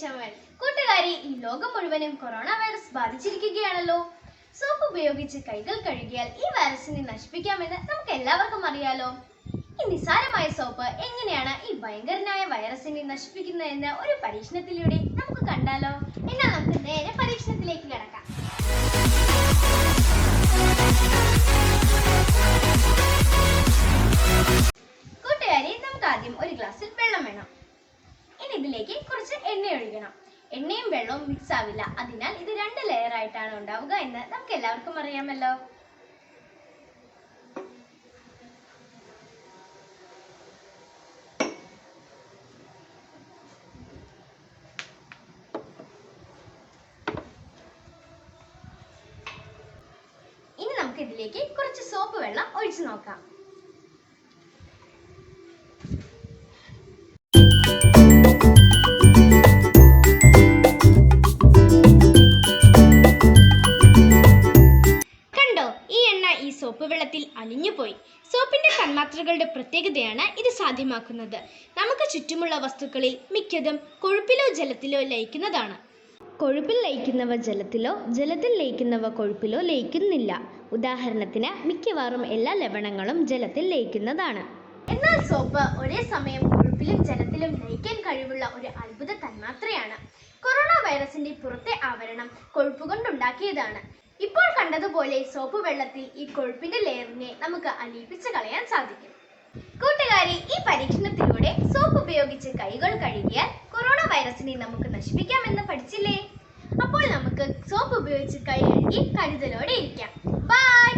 വിശേഷങ്ങൾ. കൂട്ടുകാരി, ഈ ലോകം മുഴുവനും കൊറോണ വൈറസ് ബാധിച്ചിരിക്കുകയാണല്ലോ. സോപ്പ് ഉപയോഗിച്ച് കൈകൾ കഴുകിയാൽ ഈ വൈറസിനെ നശിപ്പിക്കാമെന്ന് നമുക്ക് എല്ലാവർക്കും അറിയാലോ. ഈ നിസ്സാരമായ സോപ്പ് എങ്ങനെയാണ് ഈ ഭയങ്കരനായ വൈറസിനെ നശിപ്പിക്കുന്നതെന്ന് ഒരു പരീക്ഷണത്തിലൂടെ നമുക്ക് കണ്ടാലോ. എന്നാൽ നമുക്ക് നേരെ പരീക്ഷണത്തിലേക്ക് കടക്കാം. കൂട്ടുകാരി, നമുക്ക് ആദ്യം ഒരു ഗ്ലാസ്സിൽ വെള്ളം വേണം. ഇനി ഇതിലേക്ക് കുറച്ച് എണ്ണ ഒഴിക്കണം. എണ്ണയും വെള്ളവും മിക്സ് ആവില്ല, അതിനാൽ ഇത് 2 ലെയർ ആയിട്ടാണ് ഉണ്ടാവുക എന്ന് നമുക്ക് എല്ലാവർക്കും അറിയാമല്ലോ. ഇനി നമുക്ക് ഇതിലേക്ക് കുറച്ച് സോപ്പ് വെള്ളം ഒഴിച്ചു നോക്കാം. സോപ്പ് വെള്ളത്തിൽ അലിഞ്ഞുപോയി. സോപ്പിന്റെ തന്മാത്രകളുടെ പ്രത്യേകതയാണ് ഇത് സാധ്യമാക്കുന്നത്. നമുക്ക് ചുറ്റുമുള്ള വസ്തുക്കളിൽ മിക്കതും കൊഴുപ്പിലോ ജലത്തിലോ ലയിക്കുന്നതാണ്. കൊഴുപ്പിൽ ലയിക്കുന്നവ ജലത്തിലോ ജലത്തിൽ ലയിക്കുന്നവ കൊഴുപ്പിലോ ലയിക്കുന്നില്ല. ഉദാഹരണത്തിന്, മിക്കവാറും എല്ലാ ലവണങ്ങളും ജലത്തിൽ ലയിക്കുന്നതാണ്. എന്നാൽ സോപ്പ് ഒരേ സമയം കൊഴുപ്പിലും ജലത്തിലും ലയിക്കാൻ കഴിവുള്ള ഒരു അത്ഭുത തന്മാത്രയാണ്. കൊറോണ വൈറസിന്റെ പുറത്തെ ആവരണം കൊഴുപ്പ് കൊണ്ടുണ്ടാക്കിയതാണ്. ഇപ്പോൾ കണ്ടതുപോലെ സോപ്പ് വെള്ളത്തിൽ ഈ കൊഴുപ്പിന്റെ ലെയറിനെ നമുക്ക് അലിയിപ്പിച്ച് കളയാൻ സാധിക്കും. കൂട്ടുകാരി, ഈ പരീക്ഷണത്തിലൂടെ സോപ്പ് ഉപയോഗിച്ച് കൈകൾ കഴുകിയാൽ കൊറോണ വൈറസിനെ നമുക്ക് നശിപ്പിക്കാമെന്ന് പഠിച്ചില്ലേ? അപ്പോൾ നമുക്ക് സോപ്പ് ഉപയോഗിച്ച് കൈ കഴുകി കരുതലോടെ ഇരിക്കാം. ബൈ.